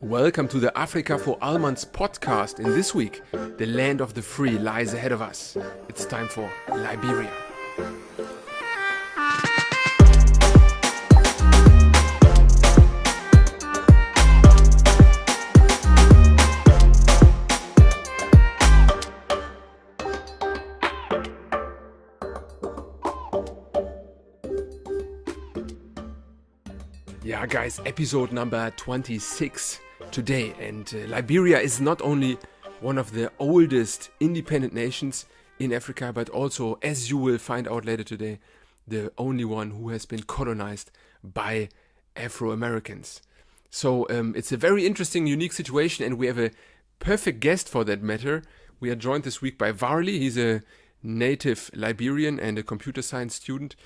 Welcome to the Afrika for Almans podcast. In this week, the land of the free lies ahead of us. It's time for Liberia. Yeah, guys, episode number 26 today. And Liberia is not only one of the oldest independent nations in Africa, but also, as you will find out later today, the only one who has been colonized by Afro-Americans. So it's a very interesting, unique situation, and we have a perfect guest for that matter. We are joined this week by Varlee. He's a native Liberian and a computer science student.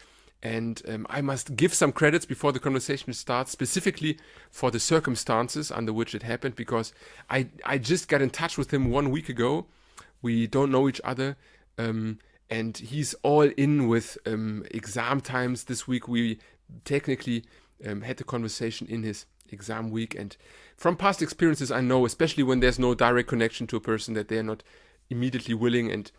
And I must give some credits before the conversation starts, specifically for the circumstances under which it happened, because I just got in touch with him 1 week ago. We don't know each other, and he's all in with exam times. This week we technically had the conversation in his exam week, and from past experiences I know, especially when there's no direct connection to a person, that they are not immediately willing and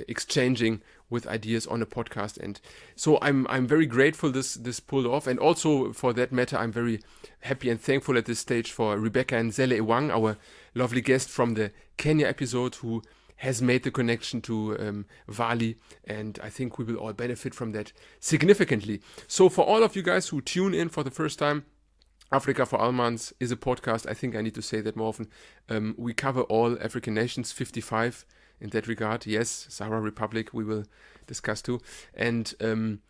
exchanging with ideas on a podcast. And so I'm very grateful this pulled off, and also for that matter I'm very happy and thankful at this stage for Rebecca Nzellé Ewang, our lovely guest from the Kenya episode, who has made the connection to Varlee, and I think we will all benefit from that significantly. So for all of you guys who tune in for the first time, Afrika for Almans is a podcast. I think I need to say that more often. We cover all African nations, 55 in that regard. Yes, Sahara Republic we will discuss too. And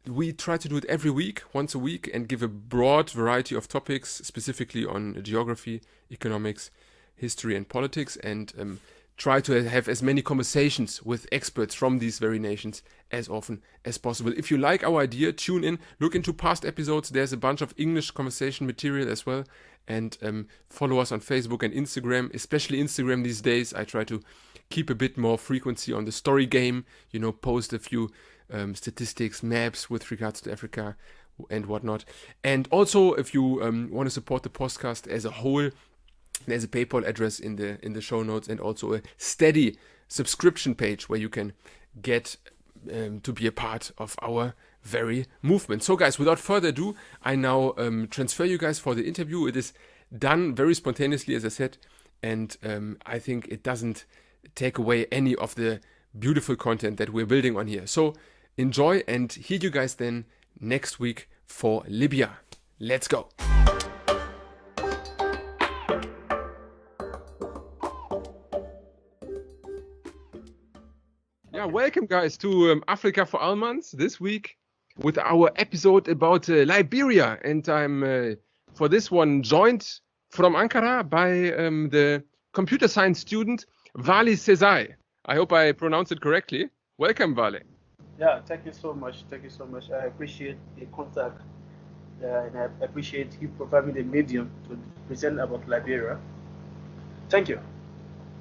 we try to do it every week, once a week, and give a broad variety of topics, specifically on geography, economics, history and politics, and try to have as many conversations with experts from these very nations as often as possible. If you like our idea, tune in, look into past episodes. There's a bunch of English conversation material as well. And follow us on Facebook and Instagram, especially Instagram these days. I try to keep a bit more frequency on the story game, post a few statistics, maps with regards to Africa and whatnot. And also, if you want to support the podcast as a whole, there's a PayPal address in the show notes, and also a steady subscription page where you can get to be a part of our very movement. So guys, without further ado, I now transfer you guys for the interview. It is done very spontaneously, as I said, and I think it doesn't take away any of the beautiful content that we're building on here. So enjoy, and hear you guys then next week for Libya. Let's go. Yeah, welcome guys to Afrika for Almans this week with our episode about Liberia, and I'm for this one joined from Ankara by the computer science student Varlee Sesay. I hope I pronounced it correctly. Welcome, Varlee. Yeah, thank you so much. I appreciate the contact, and I appreciate you providing the medium to present about Liberia. Thank you.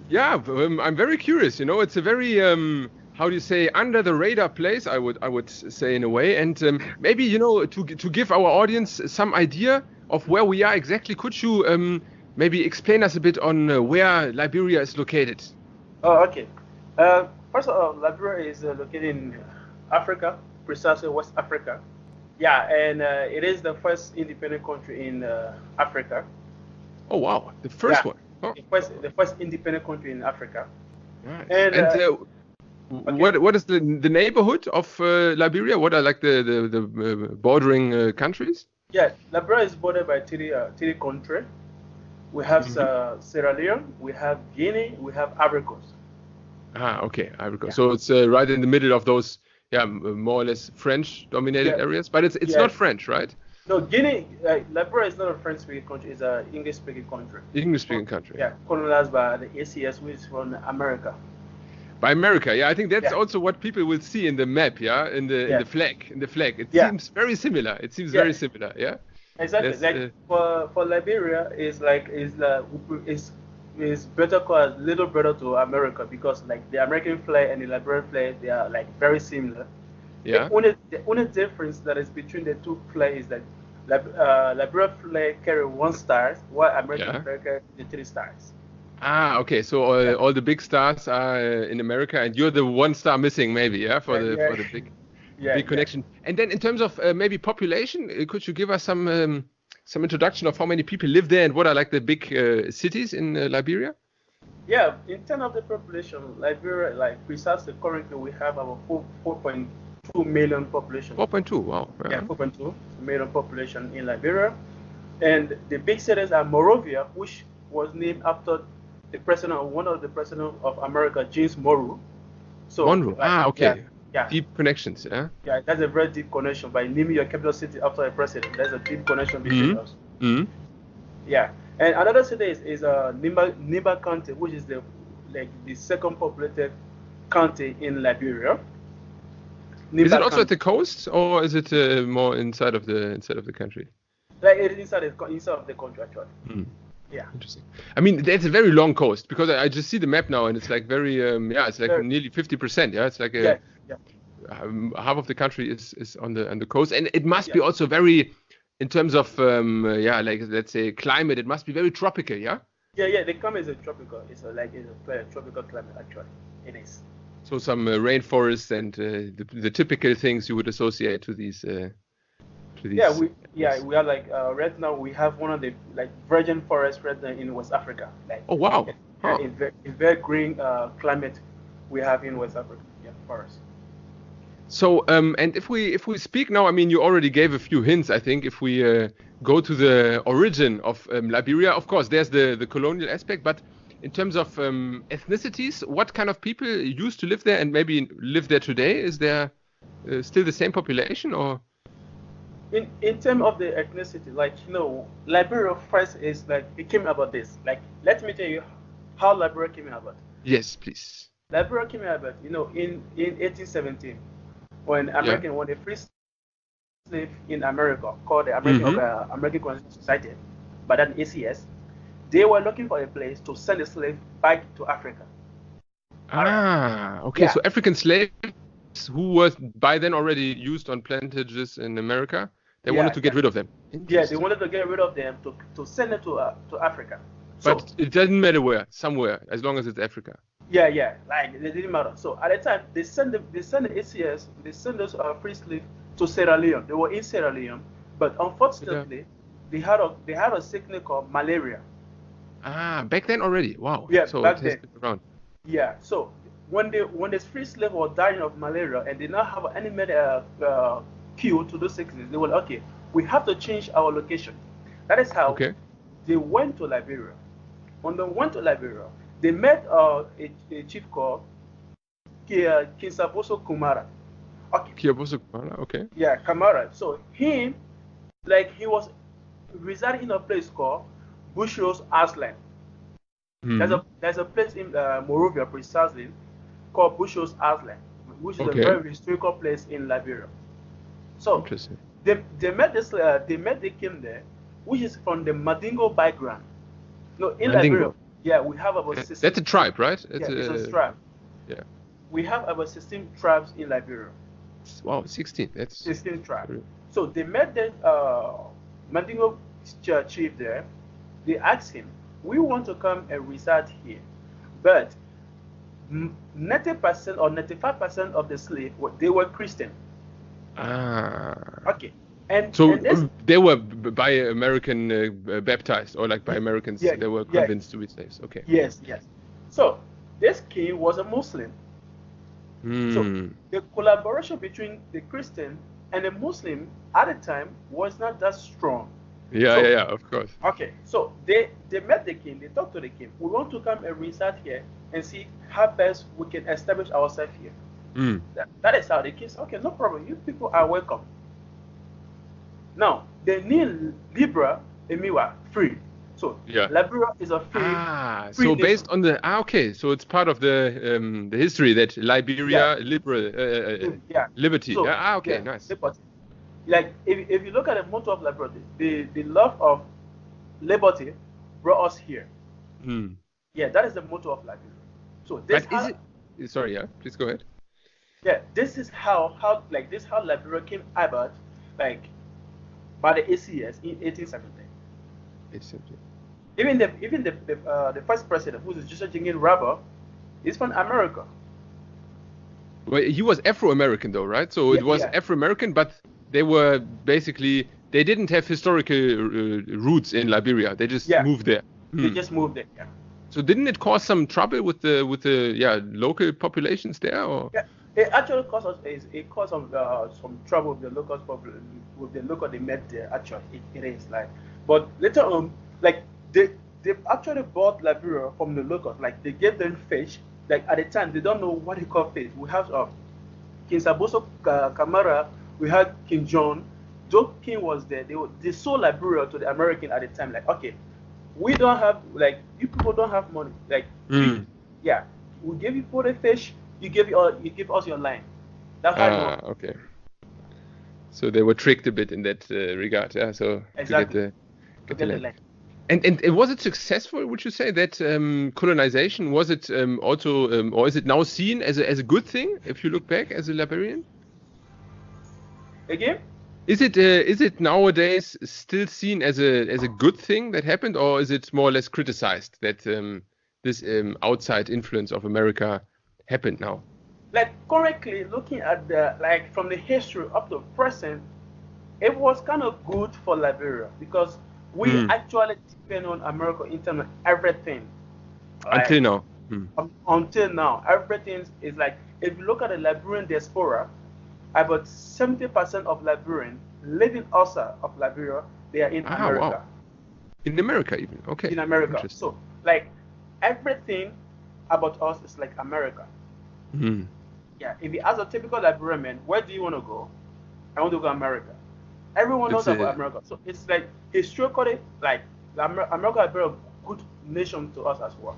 Yeah, I'm very curious. It's a very how do you say, under the radar place, I would say, in a way. And maybe, to give our audience some idea of where we are exactly, could you maybe explain us a bit on where Liberia is located? Oh, okay. First of all, Liberia is located in Africa, precisely West Africa. Yeah, and it is the first independent country in Africa. Oh, wow. The first one. Oh. The first independent country in Africa. Right. And okay. What is the neighborhood of Liberia? What are like the bordering countries? Yeah, Liberia is bordered by three countries. We have Sierra Leone, we have Guinea, we have Ivory Coast. Ah, okay, Ivory Coast. Yeah. So it's right in the middle of those, more or less French-dominated areas. But it's not French, right? No, Guinea, Liberia is not a French-speaking country. It's an English-speaking country. English-speaking country. Yeah, colonized by the ACS, which is from America. By America, yeah. I think that's also what people will see in the map, yeah, in the flag. It seems very similar. Very similar, yeah. Exactly. For Liberia, is better called little brother to America, because like the American flag and the Liberian flag, they are like very similar. Yeah. The only difference that is between the two flags is that Liberia flag carry 1 star, while American Yeah. flag carry the 3 stars. Ah, okay. So Yeah, all the big stars are in America, and you're the one star missing, maybe, yeah, for yeah, the yeah, yeah, big yeah. connection. And then in terms of maybe population, could you give us some introduction of how many people live there and what are like the big cities in Liberia? Yeah, in terms of the population, Liberia, like precisely currently we have about 4.2 million population. 4.2. Wow. Yeah, Yeah. 4.2 million population in Liberia. And the big cities are Monrovia, which was named after one of the president of America, James Monroe. So, Monroe. like, Ah, yeah, okay. yeah, Deep connections. Yeah. yeah, that's a very deep connection. By naming your capital city after a president, there's a deep connection between Hmm. us. Hmm. Yeah, and another city is Nimba County, which is the second populated county in Liberia. Is it Nimba also at County, the coast or is it more inside of the country? like it is inside of the country actually. Hmm. Yeah, Interesting. I mean, that's a very long coast because I just see the map now and it's like very yeah, it's like very, nearly 50%. Yeah, it's like yeah, yeah, half of the country is on the coast, and it must yeah. be also very, in terms of yeah, like let's say climate, it must be very tropical. Yeah. Yeah. The climate is a tropical. It's a very tropical climate actually. It is. So some rainforests and the typical things you would associate to these Yeah, areas. we are like right now we have one of the like virgin forests right now in West Africa. Like Oh wow. Huh. a very green climate we have in West Africa. Yeah, forest. So and if we speak now, I mean, you already gave a few hints. I think if we go to the origin of Liberia, of course, there's the colonial aspect, but in terms of ethnicities, what kind of people used to live there and maybe live there today? Is there still the same population or? In terms of the ethnicity, like Liberia first is like it came about this. Like let me tell you how Liberia came about. Yes, please. Liberia came about, in 1817 when Yeah. American when the free slave in America called the Mm-hmm. American Colonial Society, but then ACS, they were looking for a place to send the slave back to Africa. All right. Ah, okay. Yeah. So African slaves who was by then already used on plantages in America, they wanted Yeah. to Yeah. get rid of them. Yeah. They Interesting. wanted to get rid of them to send them to Africa. So But it doesn't matter where, somewhere, as long as it's Africa. yeah, like it didn't matter. So at the time they sent the ACS, they sent those free slaves to Sierra Leone. They were in Sierra Leone, but Yeah. unfortunately they had a sickness called malaria. Ah, back then already. Wow. Yeah, So back it has then. been around. Yeah. So when the free slaves were dying of malaria and did not have any cure to those sickness, they were like, okay, we have to change our location. That is how Okay. they went to Liberia. When they went to Liberia, they met a chief called Kinsaboso Kumara. Okay. Kiyobosu Kumara, okay. Yeah, Kamara. So he was residing in a place called Bushro's Aslan. Hmm. There's a place in Monrovia precisely called Bushro's Aslan, which is a Okay. very historical place in Liberia. So Interesting. they met the king there, which is from the Mandingo background. No, in Mandingo. Liberia, yeah, we have about 16. That's a tribe, right? Yeah, it's a tribe. Yeah. We have about 16 tribes in Liberia. Wow, 16. That's 16 tribes. very- So they met the Mandingo chief there. They asked him, "We want to come and reside here, but 90% or 95% of the slaves they were Christian." Ah. Okay, and So and this, they were by American baptized or like by Americans, yeah, they were yeah, convinced to be slaves. Okay. yes. So this king was a Muslim. So Hmm. the collaboration between the Christian and the Muslim at the time was not that strong. Yeah, So yeah, of course. okay, so they met the king. They talked to the king. We want to come and reside here and see how best we can establish ourselves here. Hmm. That is how the king said, okay, no problem. You people are welcome. Now they need Libra Emiwa free. So Yeah. Liberia is a free So nation. based on the okay, so it's part of the history that Liberia Yeah. Yeah. liberty. So Yeah. Okay, yeah, nice. liberty. Like if you look at the motto of liberty, the love of liberty brought us here. Hmm. Yeah, that is the motto of Liberia. So this But is it? Sorry, yeah. Please go ahead. yeah, this is how Liberia came about. Like by the ACS in 1870. It's simply. The first president, who is Joseph Jenkins Rubber, is from America. Well, he was Afro-American though, right? So it was Afro-American, but they were basically, they didn't have historical roots in Liberia. They just moved there. They just moved there. Yeah. So didn't it cause some trouble with the local populations there? Or? Yeah, it actually caused some trouble with the local they met there. Actually, it is like, but later on, like they actually bought Liberia from the locals. Like they gave them fish. Like at the time, they don't know what they call fish. We have King Saboso Kamara. We had King John. Though King was there, they sold Liberia to the American at the time. Like, okay, we don't have, like, you people don't have money. Like, we give you for the fish. You give us your land. That's how. Okay. So they were tricked a bit in that regard. Yeah. So exactly. To get the land. And was it successful? Would you say that colonization, was it also, or is it now seen as a good thing if you look back as a Liberian? Again? Is it nowadays still seen as a good thing that happened, or is it more or less criticized that this outside influence of America happened now? Like currently, looking at from the history up to present, it was kind of good for Liberia because we actually depend on America in terms of everything. Until now. Until now, everything is like, if you look at the Liberian diaspora, about 70% of Liberians living outside of Liberia, they are in America. Wow. In America even, okay. In America. So, like, everything about us is like America. Yeah, if you ask a typical Liberian man, where do you want to go? I want to go to America. Everyone knows about America. So it's like historically, like America is a very good nation to us as well.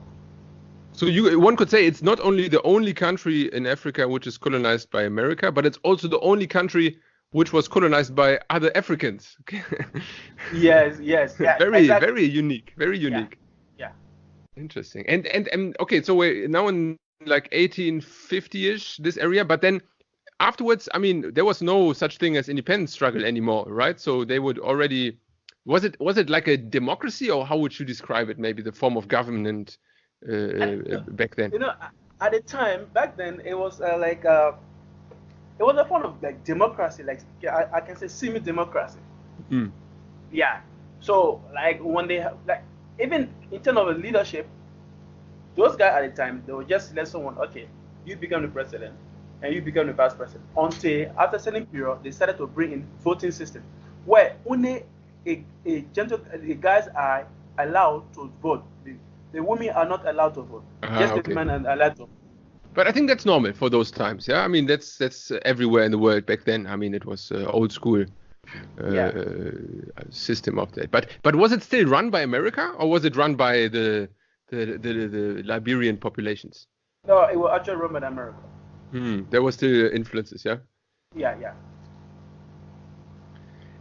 So one could say it's not only the only country in Africa which is colonized by America, but it's also the only country which was colonized by other Africans. Yes. Yeah, very unique. Very unique. Yeah. Interesting. And okay, so we're now in like 1850-ish, this area, but then afterwards, I mean, there was no such thing as independence struggle anymore, right? So they would already, was it like a democracy, or how would you describe it? Maybe the form of government back then. You know, at the time back then, it was it was a form of like democracy, like I can say semi-democracy. Yeah. So like when they like, even in terms of leadership, those guys at the time, they would just let someone, okay, you become the president and you become the vice president. Until after a certain period, they started to bring in voting system, where only the guys are allowed to vote. The women are not allowed to vote. Just the men are allowed to. But I think that's normal for those times. Yeah, I mean that's everywhere in the world back then. I mean it was old school system of that. But was it still run by America, or was it run by the Liberian populations? No, it was actually run by America. There was still influences, yeah. Yeah.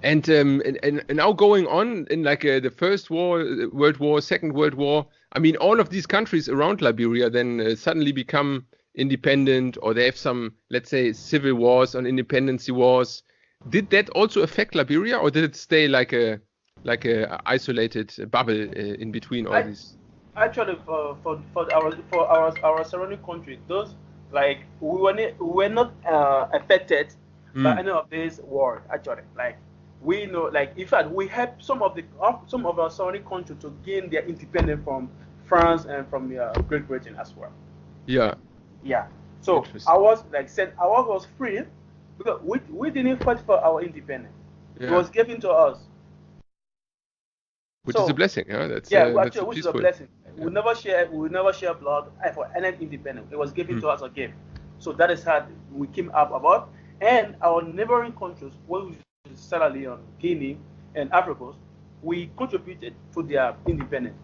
And now going on in like the First World War, Second World War, I mean, all of these countries around Liberia then suddenly become independent, or they have some, let's say, civil wars and independency wars. Did that also affect Liberia, or did it stay like a isolated bubble in between all these? Actually, for our surrounding country, those like we were not affected by any of these wars. Actually, like. We know, like, in fact, we helped some of our surrounding countries to gain their independence from France and from Great Britain as well. Yeah. So ours was free because we didn't fight for our independence. Yeah. It was given to us. Which is a blessing, yeah. Which is a blessing. Yeah. We never share blood for any independence. It was given to us a gift. So that is how we came up about. And our neighboring countries, Sierra Leone, Guinea, and Africa, we contributed to their independence.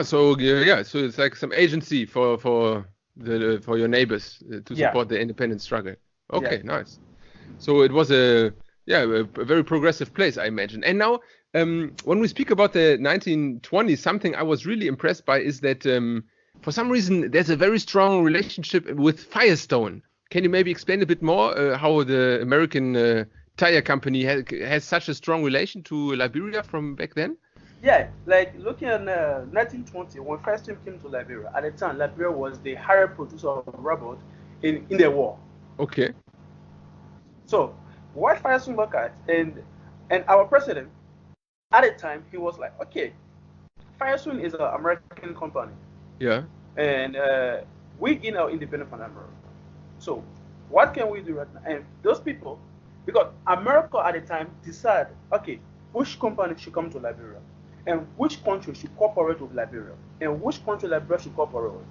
So it's like some agency for your neighbors to support the independence struggle. Okay, nice. So it was a very progressive place, I imagine. And now, when we speak about the 1920s, something I was really impressed by is that for some reason there's a very strong relationship with Firestone. Can you maybe explain a bit more how the American tire company has such a strong relation to Liberia from back then? Yeah, like looking at 1920, when Firestone came to Liberia, at the time, Liberia was the higher producer of rubber in the war. Okay. So, what Firestone looked at, and our president, at the time, he was like, okay, Firestone is an American company. Yeah. And we gain our independence from America. So, what can we do right now? And those people, because America at the time decided, okay, which company should come to Liberia, and which country should cooperate with Liberia, and which country Liberia should cooperate with.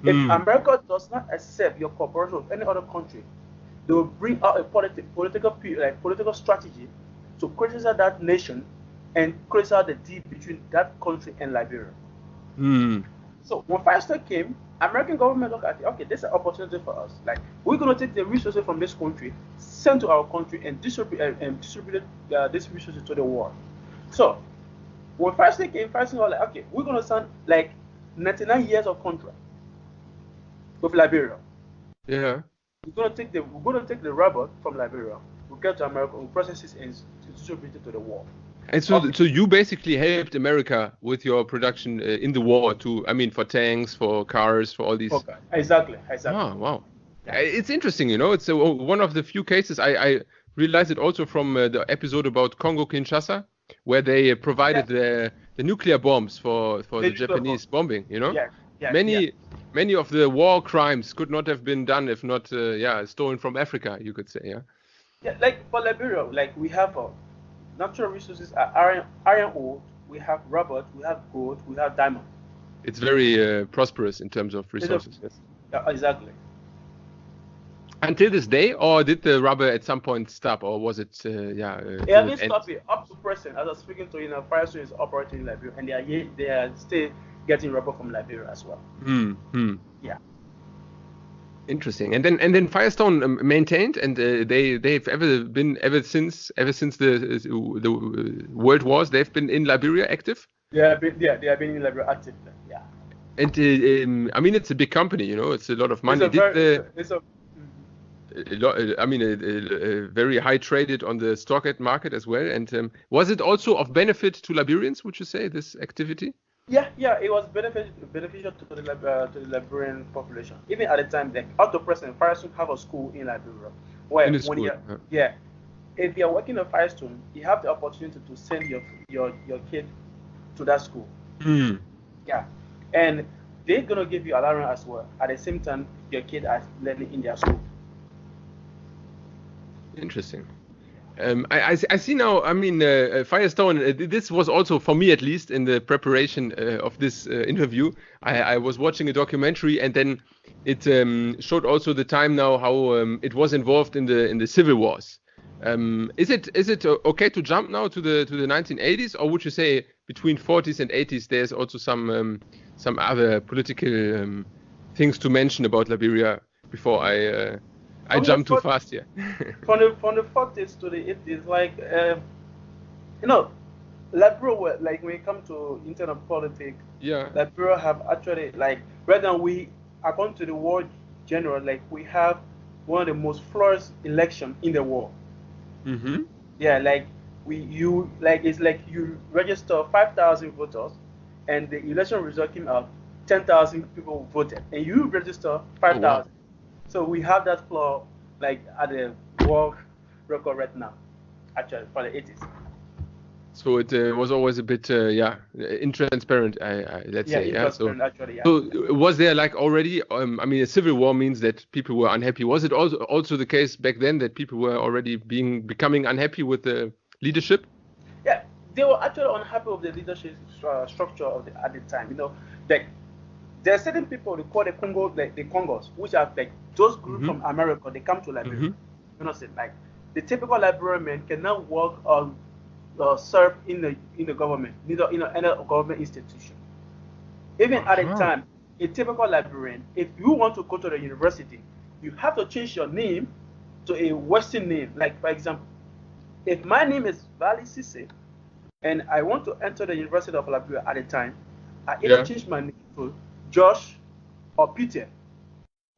If America does not accept your cooperation with any other country, they will bring out a political strategy to criticize that nation and criticize the deal between that country and Liberia. So when Firestone came, American government looked at it, okay, this is an opportunity for us. Like, we're going to take the resources from this country, send to our country, and distribute these resources to the world. So when Firestone came, Firestone was like, okay, we're going to sign like 99 years of contract with Liberia. Yeah. We're going to take the rubber from Liberia. We'll get to America, we'll process it and distribute it to the world. And so, so you basically helped America with your production in the war for tanks, for cars, for all these. Okay. Exactly. Oh, wow. It's interesting, It's one of the few cases I realized it also from the episode about Congo-Kinshasa, where they provided the nuclear bombs for the Japanese bombing, Many of the war crimes could not have been done if not, stolen from Africa, you could say, yeah. Yeah, like for Liberia, like we have natural resources are iron ore, we have rubber, we have gold, we have diamond. It's very prosperous in terms of resources. Yes. Yeah, exactly. Until this day, or did the rubber at some point stop, or was it? It hasn't stopped it up to present. As I was speaking to you, Firestone is operating in Liberia, and they are still getting rubber from Liberia as well. Yeah. Interesting. And then Firestone maintained, and they've ever since the world wars, they've been in Liberia active. They have been in Liberia active. Yeah. And it's a big company, it's a lot of money. Very high traded on the stock market as well. And was it also of benefit to Liberians? Would you say this activity? Yeah, it was beneficial to the Liberian population. Even at the time, like up to present, Firestone have a school in Liberia. Where if you're working at Firestone, you have the opportunity to send your kid to that school. Yeah, and they're gonna give you allowance as well. At the same time, your kid is learning in their school. Interesting. I see now, Firestone, this was also, for me at least, in the preparation of this interview, I was watching a documentary, and then it showed also the time now how it was involved in the civil wars. Is it okay to jump now to the 1980s, or would you say between 40s and 80s there's also some other political things to mention about Liberia before I jumped too fast here. From the 40s to the 80s, like Liberia, like when it comes to internal politics, Liberia have actually, like, right now according to the world general, like we have one of the most flawless elections in the world. Yeah, like it's like you register 5,000 voters, and the election result came out 10,000 people voted, and you register 5,000. Oh, wow. So we have that flaw, like at the world record right now, actually for the 80s. So it was always a bit, intransparent. Let's say, yeah. So, actually, yeah. So was there like already? A civil war means that people were unhappy. Was it also the case back then that people were already becoming unhappy with the leadership? Yeah, they were actually unhappy with the leadership structure at the time. Like there are certain people they call the Congos, which are like those groups from America. They come to Liberia. Like the typical Liberian man cannot work on serve in the government, neither in any government institution. Even at the time, a typical Liberian, if you want to go to the university, you have to change your name to a Western name. Like, for example, if my name is Varlee Sesay and I want to enter the University of Liberia at the time, I either change my name to Josh or Peter.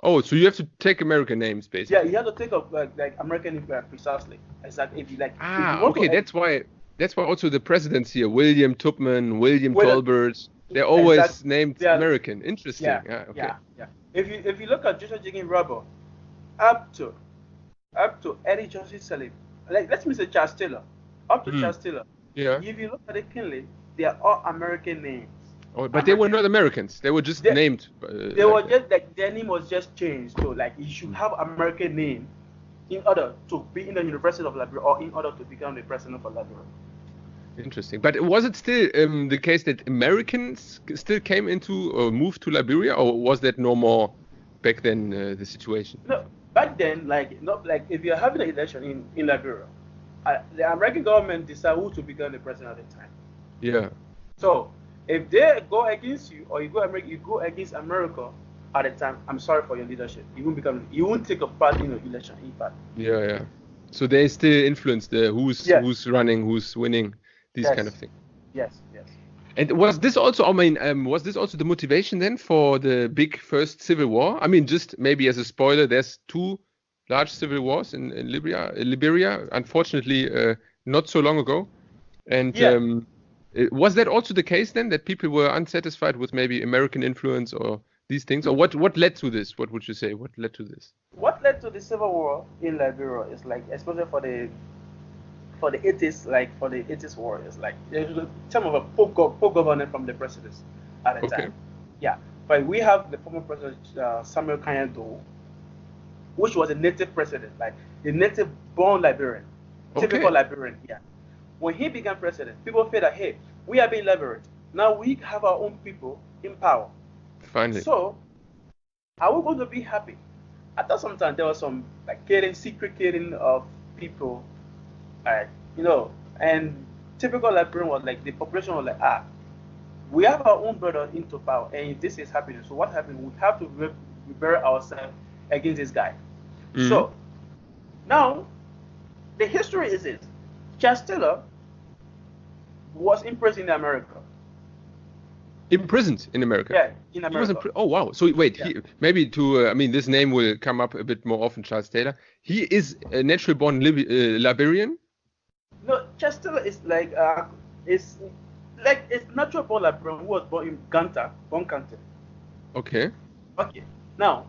Oh, so you have to take American names, basically. Yeah, you have to take up like American name precisely. Exactly. If you like, if you want Okay, to, that's why also the presidents here, William Tubman, William whether Tolbert, they're exact, always named they are, American. Interesting. yeah, Okay. yeah. If you look at Joshua Jigging Rubber, up to Eddie Johnson Sirleaf, like let me say Charles Taylor, up to Charles Taylor. Yeah. If you look at the Kinley, they are all American names. Oh, but they were not Americans. They were just named. They were just like their name was just changed. So like you should have American name in order to be in the University of Liberia or in order to become the president of Liberia. Interesting. But was it still the case that Americans still came into or moved to Liberia, or was that no more back then the situation? No, back then, not like if you're having an election in Liberia, the American government decide who to become the president at the time. Yeah. So if they go against you or you go against America at the time, I'm sorry for your leadership. You won't take a part in the election, in fact. Yeah. So they still influence who's running, who's winning, these kind of things. Yes. And was this also, was this also the motivation then for the big first civil war? I mean, just maybe as a spoiler, there's 2 large civil wars in Liberia, unfortunately, not so long ago. And was that also the case then, that people were unsatisfied with maybe American influence or these things? Or what led to this? What would you say? What led to this? What led to the civil war in Liberia is like, especially for the 80s, like for the 80s war, is like there's some of a poor governance from the presidents at the time. Yeah, but we have the former president Samuel Kanyado, which was a native president, like a native-born Liberian, typical Liberian. Yeah. When he became president, people felt that, hey, we are being liberated. Now we have our own people in power. Finally. So, are we going to be happy? I thought sometimes there was some like secret killing of people, and typical Liberian was like, the population was like, we have our own brother into power, and this is happening. So what happened? We have to rebel ourselves against this guy. So, now, the history is this. Charles Taylor was imprisoned in America. Imprisoned in America? Yeah, in America. Oh, wow. So wait, maybe this name will come up a bit more often, Charles Taylor. He is a natural born Liberian? No, Charles Taylor is like, it's natural born Liberian who was born in Ganta. Okay. Now,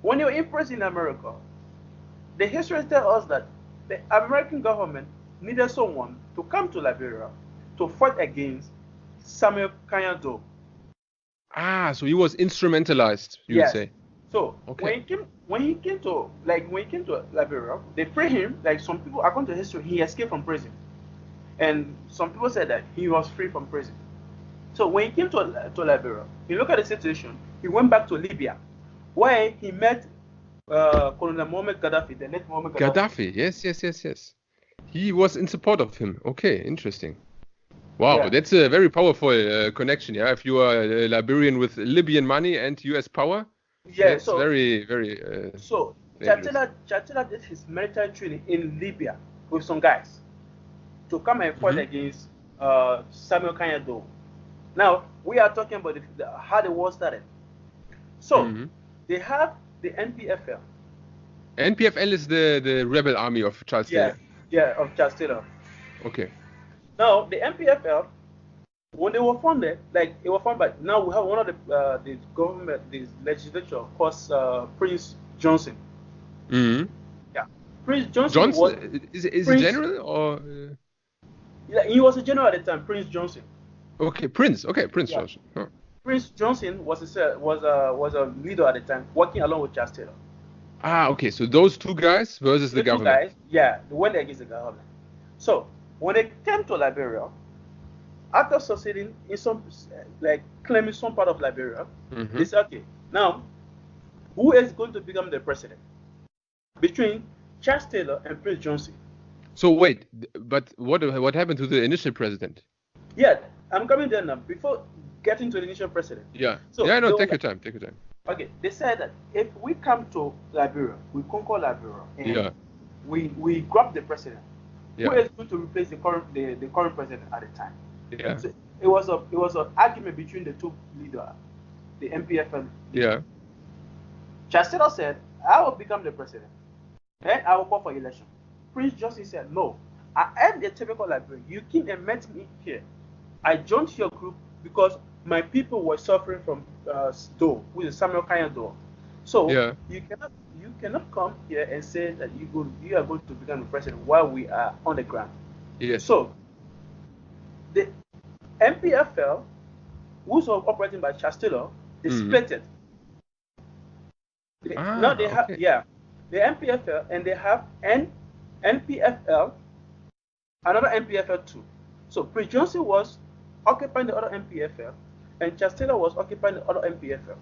when you're imprisoned in America, the history tells us that the American government needed someone to come to Liberia to fight against Samuel Kanyado. So he was instrumentalized, you would say. So when he came to Liberia, they freed him. Like some people, according to history, he escaped from prison, and some people said that he was free from prison. So when he came to Liberia, he looked at the situation. He went back to Libya, where he met Colonel Mohamed Gaddafi, the late Mohamed Gaddafi. Yes. He was in support of him. Okay, interesting. Wow, that's a very powerful connection. Yeah, if you are a Liberian with Libyan money and U.S. power, that's very, very. So Chatila did his military training in Libya with some guys to come and fight against Samuel Kanyado. Now we are talking about how the war started. So they have the NPFL. NPFL is the rebel army of Charles Taylor. Yeah, of Charles Taylor. Okay. Now the NPFL, when they were founded, it was formed by, now we have one of the government, the legislature, called Prince Johnson. Yeah, Prince Johnson was. Is a general or? He was a general at the time, Prince Johnson. Okay, Prince. Okay, Prince Johnson. Huh. Prince Johnson was a leader at the time, working along with Charles Taylor. Okay. So those 2 guys versus the government. They went against the government. So when they came to Liberia, after succeeding in some, claiming some part of Liberia, they said, okay, now who is going to become the president between Charles Taylor and Prince Johnson? So wait, but what happened to the initial president? Yeah, I'm coming there now. Before getting to the initial president. Yeah. So take your time. Okay, they said that if we come to Liberia, we conquer Liberia, and we grab the president, who is going to replace the current president at the time? Yeah. So it was an argument between the 2 leaders, the NPFL. Yeah. Chancellor said, I will become the president and I will call for election. Prince Johnson said, no, I am the typical Liberian. You came and met me here. I joined your group because my people were suffering from Doe, which is Samuel Kanya Doe. So you cannot come here and say that you are going to become the president while we are on the ground. Yes. So the MPFL, who's operating by Chancellor, they split it. Now they have the MPFL, and they have NPFL, another MPFL too. So Prince Johnson was occupying the other MPFL, and Chancellor was occupying the other MPFL.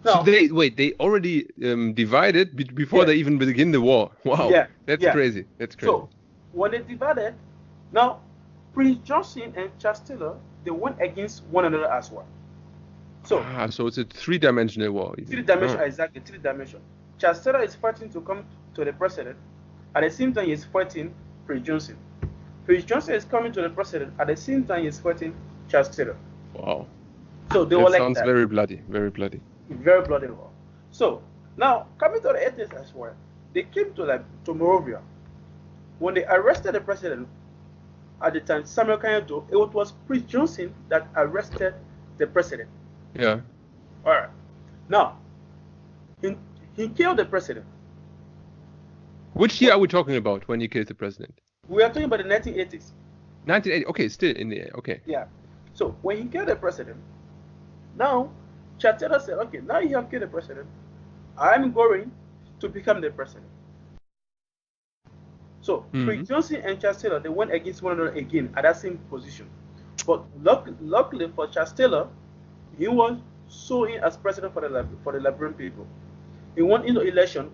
Now, so they already divided before they even begin the war. Wow, that's crazy. That's crazy. So when they divided, now Prince Johnson and Chancellor, they went against one another as well. So it's a three-dimensional war. Three-dimensional, exactly, three-dimensional. Chancellor is fighting to come to the president. At the same time, he's fighting Prince Johnson. Prince Johnson is coming to the president. At the same time, he's fighting Chancellor. Wow. So they were like that. Sounds very bloody, very bloody. Very bloody war. So now coming to the atheists as well, they came to Monrovia. When they arrested the president at the time, Samuel Kanya Doe, it was Prince Johnson that arrested the president. Yeah. All right. Now he killed the president. Which year are we talking about when he killed the president? We are talking about the 1980s. 1980. Okay, still in the air. Okay. Yeah. So when he killed the president, now Chancellor said, okay, now you have killed the president. I'm going to become the president. So Prince Johnson and Chancellor, they went against one another again at that same position. But luckily for Chancellor, he was sworn as president for the Liberian people. He won into election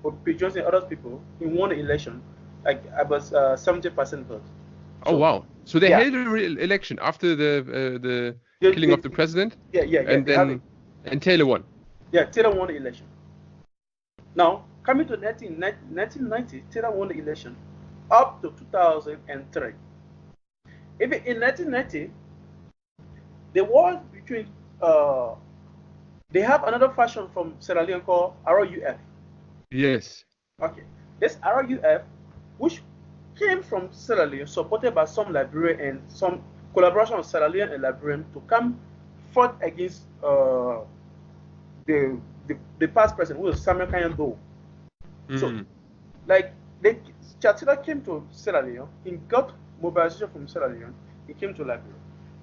for Prince Johnson and other people. He won the election like about 70% vote. Oh wow! So they held a real election after the killing of the president. And Taylor won. Yeah, Taylor won the election. Now coming to 1990, Taylor won the election up to 2003. Even in 1990, the war between they have another faction from Sierra Leone called RUF. Yes. Okay. This RUF, which came from Sierra Leone, supported by some Liberian and some collaboration of Sierra Leone and Liberian to come fought against the past president, who was Samuel Kanya Doe. So, like, Chancellor came to Sierra Leone, he got mobilization from Sierra Leone, he came to Liberia.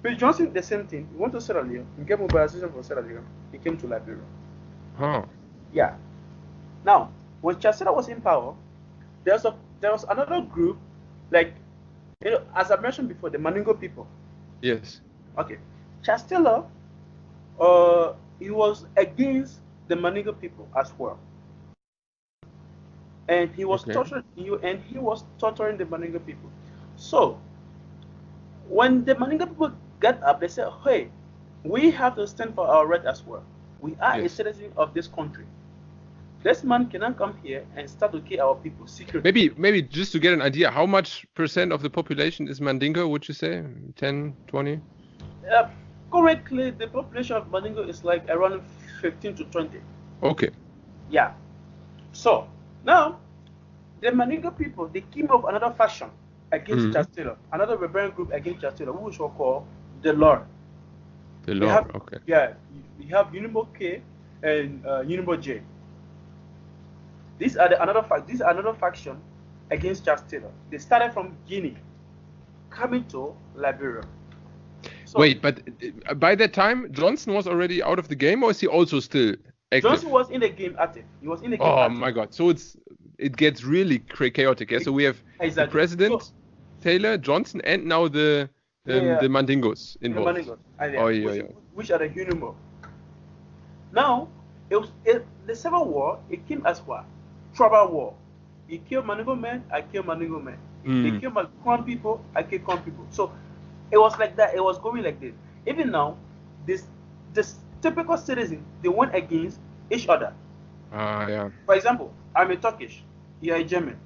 Prince Johnson, the same thing, he went to Sierra Leone, he got mobilization from Sierra Leone, he came to Liberia. Huh. Yeah. Now, when Chancellor was in power, there was another group, like, as I mentioned before, the Mandingo people. Yes. Okay. Chancellor, he was against the Mandingo people as well, and he was torturing the Mandingo people. So, when the Mandingo people got up, they said, "Hey, we have to stand for our right as well. We are a citizen of this country. This man cannot come here and start to kill our people secretly." Maybe just to get an idea, how much % of the population is Mandingo, would you say? 10, 20? Currently, the population of Mandingo is like around 15 to 20. Okay. Yeah. So, now, the Mandingo people, they came up another faction against Chancellor, another rebellion group against Chancellor, which was called the Lord. The Lord, okay. Yeah, you have Unimbo K and Unimbo J. These are another faction against Chancellor. They started from Guinea, coming to Liberia. So, wait, but by that time, Johnson was already out of the game, or is he also still active? Johnson was in the game active. He was in the game active. My God! So it gets really chaotic. Yeah? So we have the president, Taylor, Johnson, and now the Mandingos involved. The Mandingos, which are the Unimbo. Now, the Civil War, it came as what? Tribal war. You kill Mandingo men, I kill Mandingo men. They kill my Crown people, I kill Crown people. So it was like that. It was going like this. Even now, this typical citizen, they went against each other. Yeah. For example, I'm a Turkish, you're a German,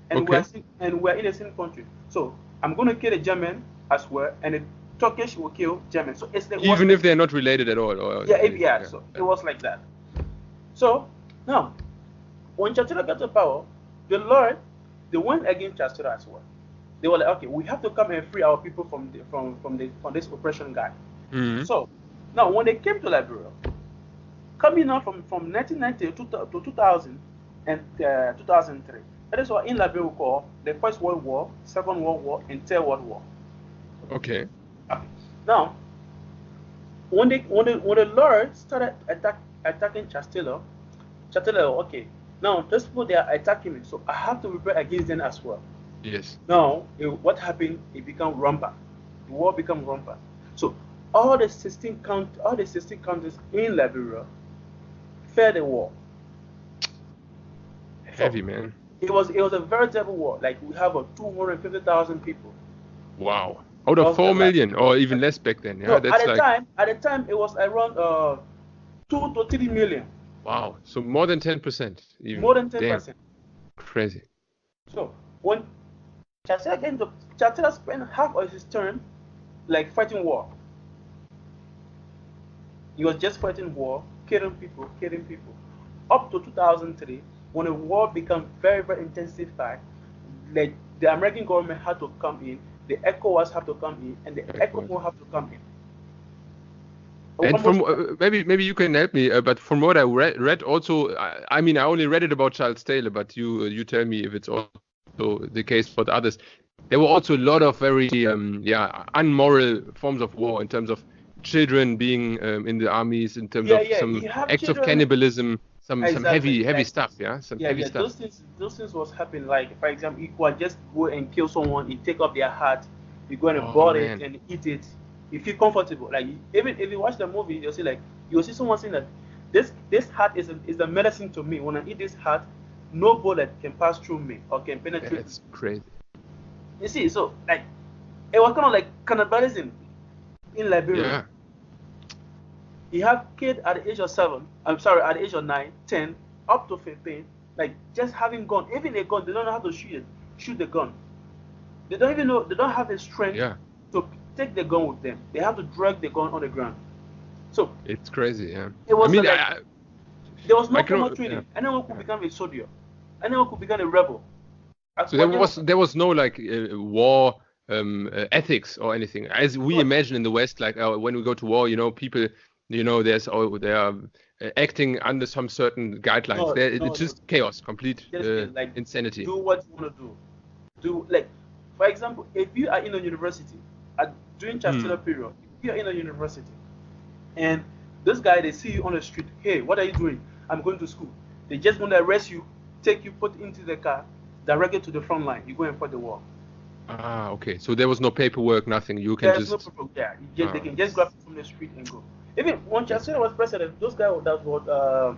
and we're in the same country. So I'm going to kill a German as well, and a Turkish will kill German. So it's like, even if they're not related at all. So it was like that. So Now, when Chancellor got to power, the Lord, they went against Chancellor as well. They were like, okay, we have to come and free our people from this oppression guy. Mm-hmm. So now when they came to Liberia, coming out from 1990 to 2000 and 2003, that is what in Liberia we call the First World War, Second World War, and Third World War. Okay. Now, when the Lord started attacking Chancellor, okay, now those people, they are attacking me, so I have to rebel against them as well. Yes. Now, what happened? It became rampant. The war became rampant. So all the 16 countries in Liberia fought the war. Heavy, man. It was a very terrible war. Like, we have 250,000 people. Wow. Out of 4 million, or even less back then. Yeah, No, that's at the time it was around 2 to 3 million. Wow. So more than 10%. Even. More than 10%. Damn. Crazy. So when Chancellor spent half of his term like fighting war. He was just fighting war, killing people. Up to 2003, when the war became very, very intensified, like the American government had to come in, the ECOWAS have to come in, and the ECOMO have to come in. And from maybe you can help me, but from what I read also, I mean, I only read it about Charles Taylor, but you tell me if it's also the case for the others. There were also a lot of very unmoral forms of war in terms of children being in the armies, in terms of some acts of cannibalism, some heavy stuff, heavy stuff. Those things was happening. Like, for example, you could just go and kill someone, you take off their heart, you go and boil it and eat it. You feel comfortable. Like, even if you watch the movie, you'll see someone saying that this heart is a medicine to me. When I eat this heart, no bullet can pass through me or can penetrate. That's crazy. You see, so like it was kind of like cannibalism in Liberia. Yeah. You have kids at the age of 7, at the age of 9, 10, up to 15, like just having gun. Even a gun, they don't know how to shoot the gun. They don't even know, they don't have the strength to take the gun with them. They have to drag the gun on the ground. So it's crazy, yeah. It was there was no formal training. Anyone could become a soldier. Anyone could become a rebel. So there was no like war ethics or anything, as we imagine in the West. Like when we go to war, people, they are acting under some certain guidelines. It's just chaos, complete insanity. Do what you want to do. Like, for example, if you are in a university during Chancellor period, if you are in a university, and this guy, they see you on the street, hey, what are you doing? I'm going to school. They just want to arrest you, take you, put into the car, direct it to the front line. You go and fight the war. Ah, okay. So there was no paperwork, nothing. You can There's no paperwork. Yeah, they can just grab it from the street and go. Even when Chancellor was president, those guys that was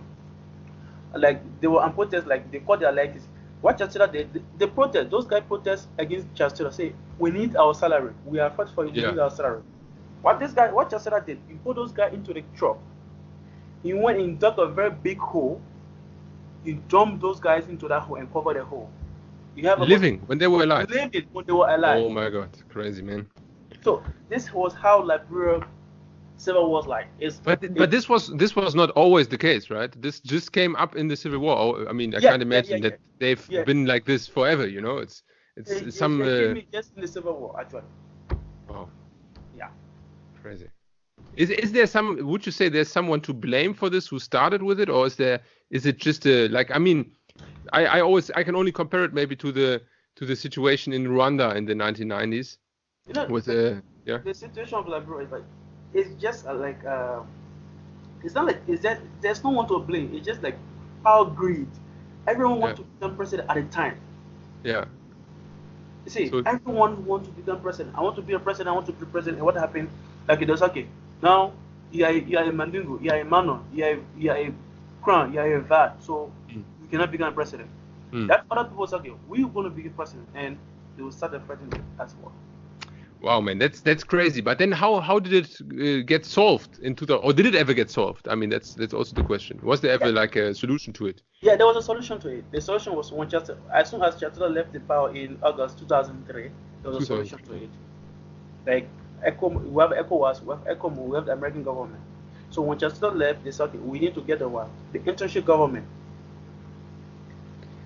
like they were on protest, like they called their like this. What Chancellor did, they protest. Those guys protest against Chancellor. Say, we need our salary. We are fighting for you. We need our salary. What Chancellor did, he put those guys into the truck. He went and dug a very big hole. He dumped those guys into that hole and covered the hole. When they were alive. Living when they were alive. Oh my God, crazy, man. So this was how Liberia Civil War was like. But this was not always the case, right? This just came up in the Civil War. I mean, I can't imagine that they've been like this forever. It's some. It just in the Civil War, actually. Wow. Yeah. Crazy. Is there would you say there's someone to blame for this who started with it, or is it just like, I mean, I can only compare it maybe to the situation in Rwanda in the 1990s. The situation of Liberia is like, it's just like it's not like there's no one to blame. It's just like power greed. Everyone wants to become president at a time. Yeah. You see, everyone wants to become president. I want to be a president. I want to be president. And what happened? Like it does. Okay, now you are a Mandingo, you are a Mano, you are a Crown, you are a VAT. So you cannot become president. That other people say, okay, we're going to be president, and they will start fighting as well. Wow, man, that's crazy. But then how did it get solved in 2000? Or did it ever get solved? I mean, that's also the question. Was there ever like a solution to it? Yeah, there was a solution to it. The solution was as soon as Chancellor left the power in August 2003, there was a solution to it. Like we have ECOWAS, we have ECOMO, we have the American government. So when Chancellor left, they said, okay, we need to get the internship government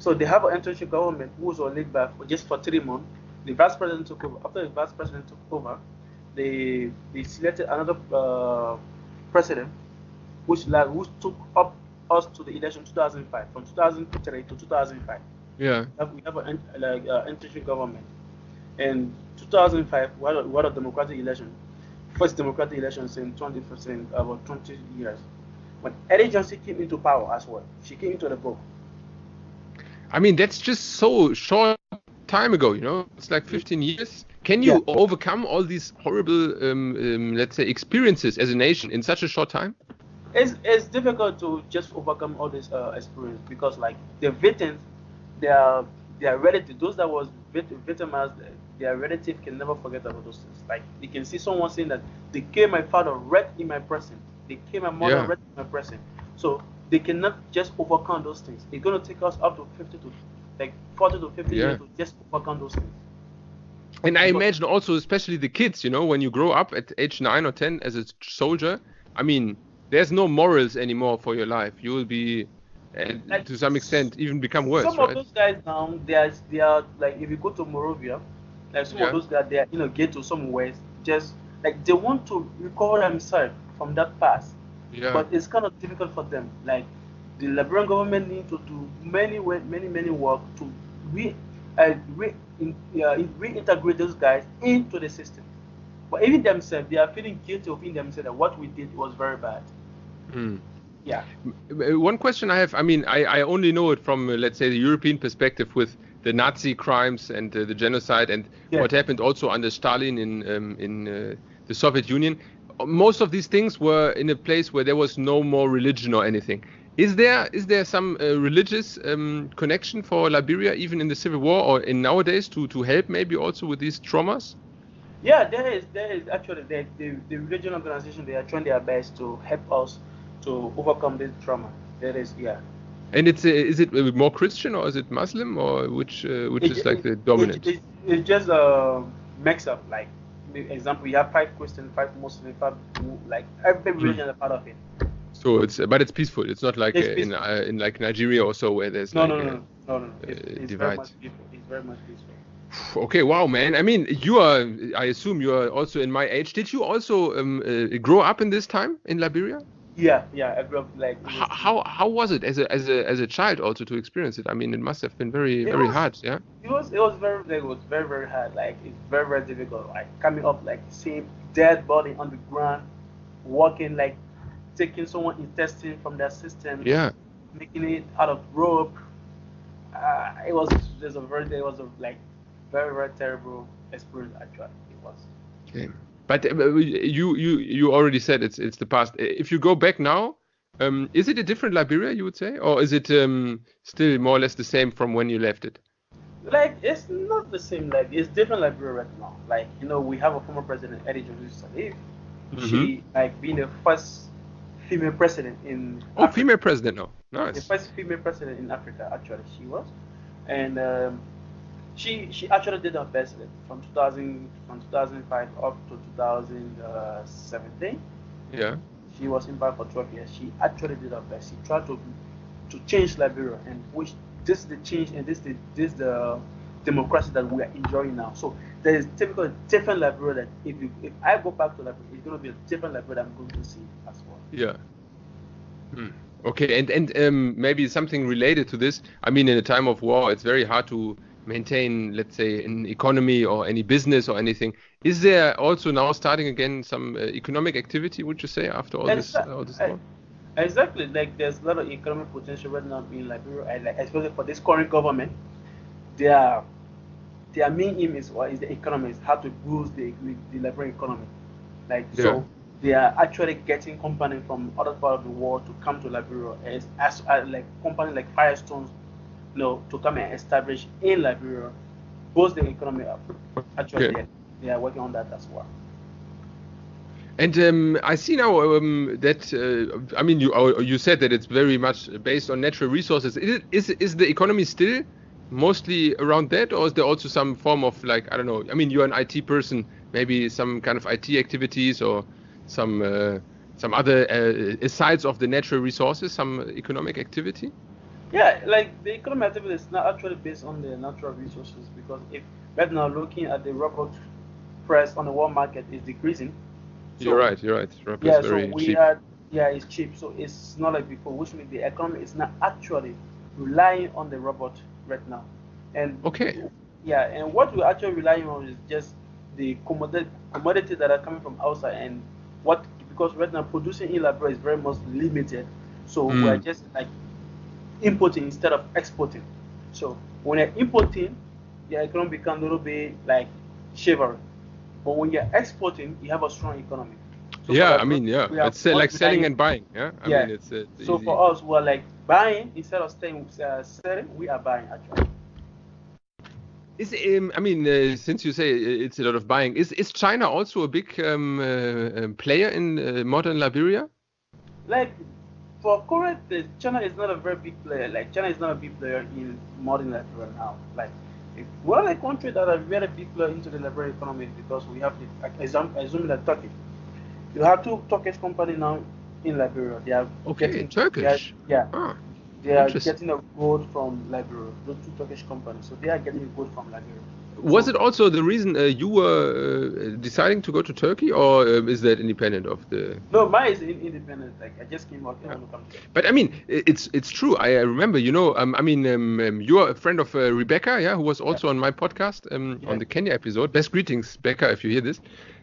So they have an internship government who was on laid back just for 3 months. The vice president took over. After the vice president took over, they selected another president, which took up us to the election 2005, from 2003 to 2005. Yeah. We have an internship government. In 2005, we had a democratic election, first democratic election since 20%, about 20 years. When Ellen Johnson came into power as well, she came into the book. I mean, that's just so short time ago, it's like 15 years. Can you overcome all these horrible, let's say, experiences as a nation in such a short time? It's difficult to just overcome all this experience, because like the victims, their relatives, those that was victimized, their relative can never forget about those things. Like you can see someone saying that they killed my father right in my presence, they killed my mother right in my presence. So they cannot just overcome those things. It's gonna take us up to 40 to 50 years to just overcome those things. And I imagine also, especially the kids, when you grow up at age 9 or 10 as a soldier, I mean, there's no morals anymore for your life. You will be, to some extent, even become worse. Some of those guys now, they are like, if you go to Morovia, like some of those guys, they are get to somewhere, just like they want to recover themselves from that past. Yeah. But it's kind of difficult for them. Like the Liberian government need to do many work to reintegrate those guys into the system. But even themselves, they are feeling guilty of themselves that what we did was very bad. Yeah. One question I have, I mean, I only know it from, let's say, the European perspective with the Nazi crimes and the genocide and what happened also under Stalin in the Soviet Union. Most of these things were in a place where there was no more religion or anything. Is there some religious connection for Liberia, even in the Civil War or in nowadays, to help maybe also with these traumas? Yeah, there is actually the religion organization. They are trying their best to help us to overcome this trauma. There is, yeah. And is it more Christian or is it Muslim, or which is like the dominant? It's just a mix up. Like, for example, you have 5 Christian, 5 Muslim, 5, like every religion is a part of it. So it's peaceful. It's not like in like Nigeria or so where there's no. It's divide. It's very much peaceful. Okay, wow, man. I mean, I assume you are also in my age. Did you also grow up in this time in Liberia? Yeah. I grew up like. How was it as a child also to experience it? I mean, it must have been very hard. Yeah. It was very hard. Like it's very difficult. Like coming up, like seeing dead body on the ground, walking, like taking someone intestine from their system. Yeah. Making it out of rope. It was very terrible experience. Actually, it was. Okay. But you already said it's the past. If you go back now, is it a different Liberia, you would say, or is it still more or less the same from when you left it? Like it's not the same. Like it's different Liberia right now. Like we have a former president, Johnson Sirleaf. She being the first female president in. Oh, Africa. Female president now. Nice. The first female president in Africa, actually, she was, and. She actually did her best from 2005 up to 2017. Yeah. She was in power for 12 years. She actually did her best. She tried to change Liberia, and which this is the change, and this is the democracy that we are enjoying now. So there is typical different Liberia that if I go back to Liberia, it's going to be a different Liberia that I'm going to see as well. Yeah. Okay, and maybe something related to this. I mean, in a time of war, it's very hard to maintain, let's say, an economy or any business or anything. Is there also now starting again some economic activity, would you say, after all this war? Exactly. Like there's a lot of economic potential right now in Liberia, like, especially for this current government. Their main aim is the economy, is how to boost the Liberian economy. Like so, they are actually getting companies from other parts of the world to come to Liberia, as like companies like Firestones, to come and establish in Liberia, boost the economy up. Actually, they are working on that as well. And I see now that I mean, you said that it's very much based on natural resources. Is the economy still mostly around that, or is there also some form of, like, I don't know? I mean, you're an IT person, maybe some kind of IT activities or some other sides of the natural resources, some economic activity. Yeah, like the economic activity is not actually based on the natural resources because if right now looking at the rubber price on the world market is decreasing. You're So right. You're right. Rubber is yeah, so very we cheap. are yeah, it's cheap. So it's not like before, which means the economy is not actually relying on the robot right now. And Okay. yeah, and what we're actually relying on is just the commodity that are coming from outside and what because right now producing in Liberia is very much limited. So we're Mm. just like importing instead of exporting. So when you're importing, your economy becomes a little bit like shivering. But when you're exporting, you have a strong economy. So for Yeah. I Liberia, mean, yeah. we are It's not like selling relying. and buying. Yeah. I Yeah. mean, it's So easy. for us, we're like buying instead of staying selling. We are buying actually. I mean, since you say it's a lot of buying, is China also a big player in modern Liberia? Like for current, China is not a very big player. Like China is not a big player in modern Liberia now. Like one of the countries that are very big player into the Liberian economy because we have the example like Turkey. You have two Turkish companies now in Liberia. They are Okay, getting they are, Turkish. yeah Ah, they are interesting. getting a gold from Liberia. Those two Turkish companies, so they are getting gold from Liberia. Was So it also the reason you were deciding to go to Turkey, or is that independent of the? no, mine is independent. Like I just came out here Yeah. when to come to Turkey. But I mean, it's true. I remember, I mean, you're a friend of Rebecca, yeah, who was Yeah, also on my podcast on yeah, the Kenya episode. Best greetings, Becca, if you hear this.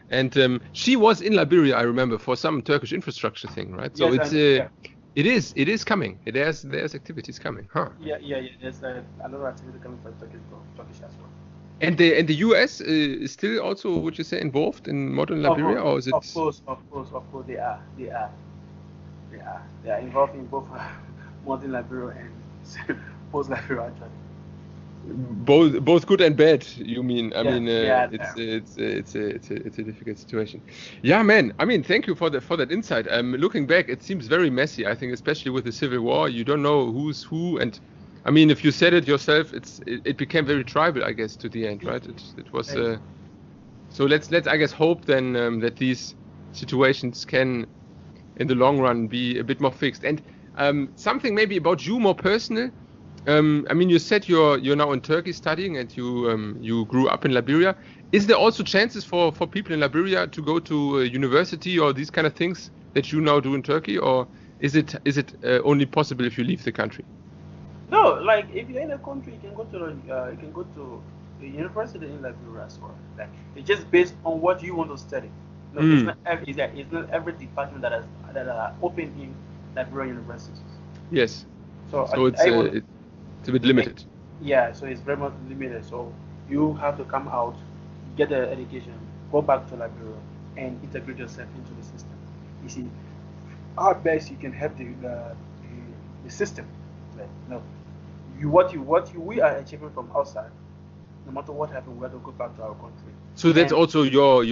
And she was in Liberia, I remember, for some Turkish infrastructure thing, right? So yes, I it's know. Yeah, it is coming. There's activities coming, huh? yeah. There's another activity coming from Turkish as well. And the US is still also, would you say, involved in modern Of Liberia, course, or is it? of course, they are involved in both modern Liberia and post Liberia actually. Both good and bad, you mean? I Yeah, mean, yeah, it's a difficult situation. Yeah, man. I mean, thank you for that insight. Looking back, it seems very messy. I think, especially with the civil war, you don't know who's who, and I mean, if you said it yourself, it became very tribal, I guess, to the end, right? It was. yeah. So let's I guess hope then that these situations can, in the long run, be a bit more fixed. And something maybe about you more personal. I mean, you said you're now in Turkey studying, and you grew up in Liberia. Is there also chances for people in Liberia to go to university or these kind of things that you now do in Turkey, or is it only possible if you leave the country? No, like if you're in a country, you can go to the university in Liberia as well. Like it's just based on what you want to study. No, Mm, it's not every department that are open in Liberian universities. yes. So So I would it's a bit like limited. yeah, so it's very much limited. So you have to come out, get the education, go back to Liberia, and integrate yourself into the system. You see, how best you can help the system. Like no, we are achieving from outside. No matter what happens, we have to go back to our country. So that's And also your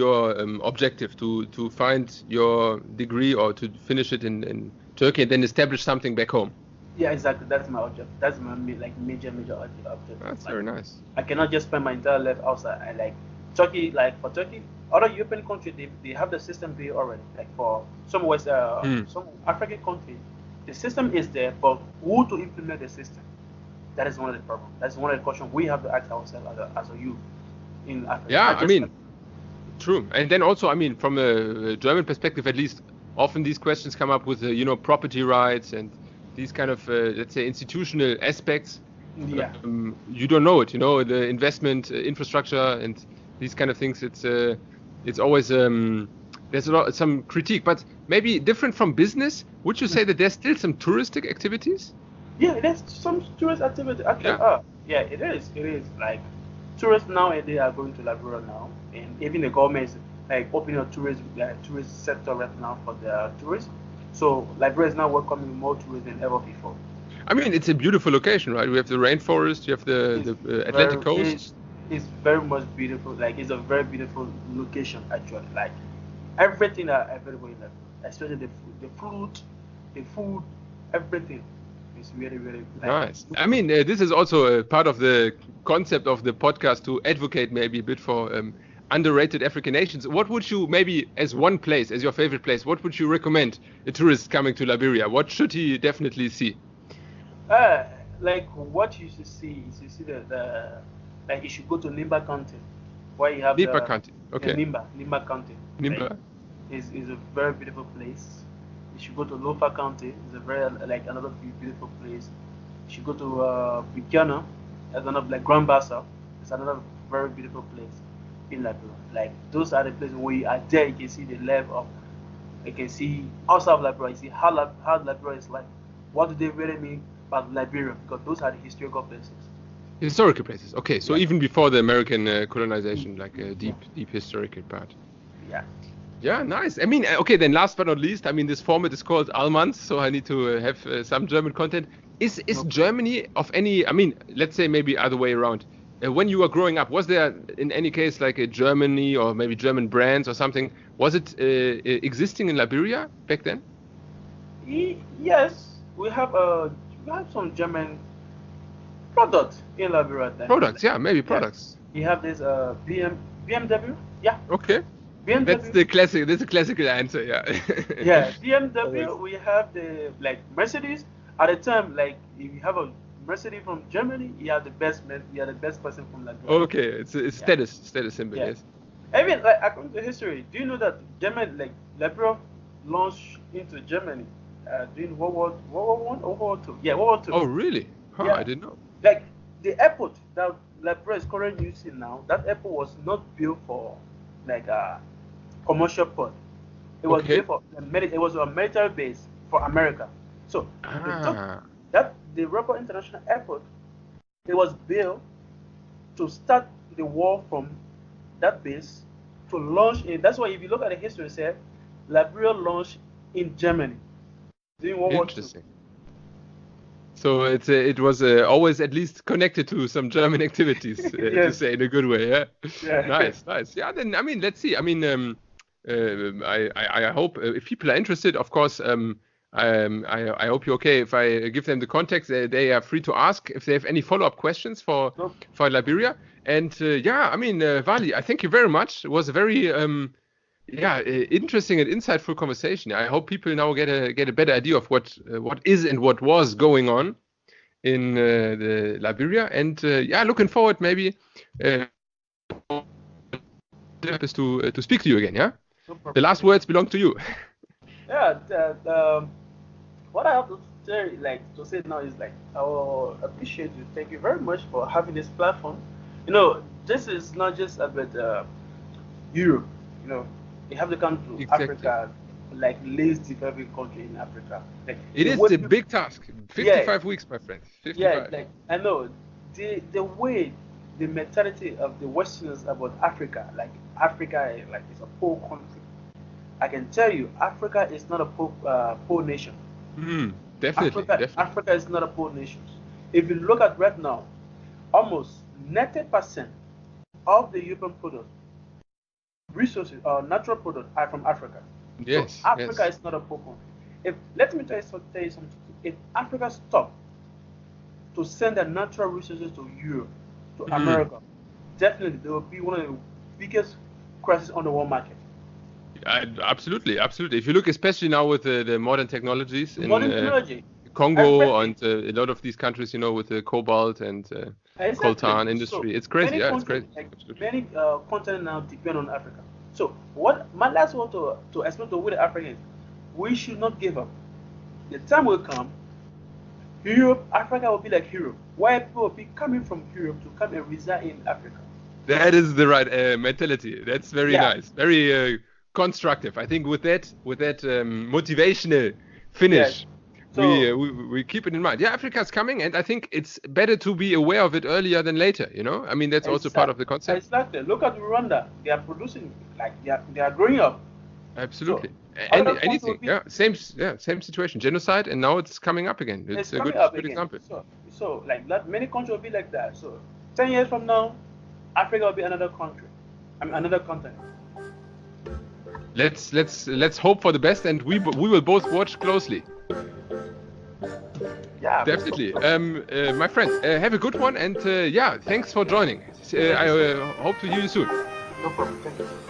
objective to find your degree or to finish it in Turkey and then establish something back home. yeah, exactly. That's my objective. That's my like major objective. That's Like very nice. I cannot just spend my entire life outside. I like Turkey. Like for Turkey, other European countries they have the system there already. Like for Hmm. some African countries, the system is there, but who to implement the system? That is one of the problems. That's one of the questions we have to ask ourselves as a youth in Africa. Yeah, Not I just mean, true. And then also, I mean, from a German perspective, at least, often these questions come up with, property rights and these kind of, let's say, institutional aspects. yeah. You don't know it, the investment infrastructure and these kind of things. It's always there's some critique, but maybe different from business. Would you say that there's still some touristic activities? Yeah, there's some tourist activity actually. Yeah. Yeah, it is. It is like tourists nowadays are going to Liberia now, and even the government is like opening a tourist sector right now for the tourists. So Liberia is now welcoming more tourists than ever before. I mean, it's a beautiful location, right? We have the rainforest, you have It's the Atlantic very coast. it's very much beautiful. Like it's a very beautiful location actually. Like everything are available in Liberia, especially the food, everything is really like. Nice. I mean, this is also a part of the concept of the podcast to advocate maybe a bit for underrated African nations. What would you maybe, as one place, as your favorite place, what would you recommend a tourist coming to Liberia? What should he definitely see? Uh, like what you should see is you see the like you should go to Nimba County, where you have Nimba County. Okay. Nimba County. Nimba. Like, is a very beautiful place. You should go to Lofa County. It's a very like another beautiful place. You should go to Buchanan, another like Grand Bassa. It's another very beautiful place in Liberia. Like those are the places where you are there. You can see the level of. You can see outside of Liberia. You see how Liberia is like. What do they really mean by Liberia? Because those are the historical places. Historical places. Okay, so even before the American colonization, like a deep historical part. Yeah. Yeah, nice. I mean, okay, then last but not least, I mean, this format is called Almans, so I need to have some German content. Is Germany of any, I mean, let's say maybe other way around. When you were growing up, was there in any case like a Germany or maybe German brands or something? Was it existing in Liberia back then? Yes, we have some German products in Liberia. Then. Products, yeah, maybe products. You have this BMW, yeah. Okay. BMW. That's the classic. That's a classical answer, yeah. Yeah, BMW. We have the like Mercedes. At the time, like if you have a Mercedes from Germany, you are the best man. You are the best person from Liberia. Okay, it's status symbol, yes. I mean, like according to history, do you know that German like Liberia launched into Germany during World War One or World War Two? Yeah, World War Two. Oh really? Huh, yeah. I didn't know. Like the airport that Liberia is currently using now, that airport was not built for like a commercial port. It was built for it was a military base for America. So the Rebecca International Airport, it was built to start the war from that base to launch in. That's why if you look at the history, it said Liberia launched in Germany during World War II. Interesting. So it was always at least connected to some German activities, to say in a good way. Yeah. Nice. Yeah. Then I mean, let's see. I mean, I hope if people are interested, of course. I hope you're okay if I give them the context. They are free to ask if they have any follow-up questions for Liberia. And I mean, Varlee, I thank you very much. It was a very interesting and insightful conversation. I hope people now get a better idea of what is and what was going on in the Liberia. And looking forward maybe to speak to you again. Yeah, no, the last words belong to you. Yeah. What I have to say now is like I will appreciate you. Thank you very much for having this platform. You know, this is not just about Europe. You know, you have to come to Africa, like least developing country in Africa. Like, it is a big task. 55 weeks, my friend. 55. Yeah, like I know the way the mentality of the Westerners about Africa, like Africa, like it's a poor country. I can tell you, Africa is not a poor nation. Definitely. Africa is not a poor nation. If you look at right now, almost 90% of the European product, resources or natural products are from Africa. Yes. So Africa is not a poor country. Let me tell you something. If Africa stopped to send their natural resources to Europe, to America, definitely there will be one of the biggest crises on the world market. Absolutely. If you look, especially now with the modern technologies in Congo and a lot of these countries, you know, with the cobalt and coltan industry, it's crazy. It's crazy. Many continents now depend on Africa. So what my last one to explain to the Africans, we should not give up. The time will come, Africa will be like Europe, where people will be coming from Europe to come and reside in Africa. That is the right mentality. That's very nice. Very constructive. I think with that motivational finish, we keep it in mind. Yeah, Africa's coming, and I think it's better to be aware of it earlier than later. You know, I mean that's also part of the concept. Exactly. Look at Rwanda; they are producing, like they are growing up. Absolutely. So, anything. Same situation. Genocide, and now it's coming up again. It's a good example. So like many countries will be like that. So 10 years from now, Africa will be another country. Another continent. Let's hope for the best, and we will both watch closely. Yeah, definitely. My friend, have a good one, and thanks for joining. I hope to see you soon. No problem. Thank you.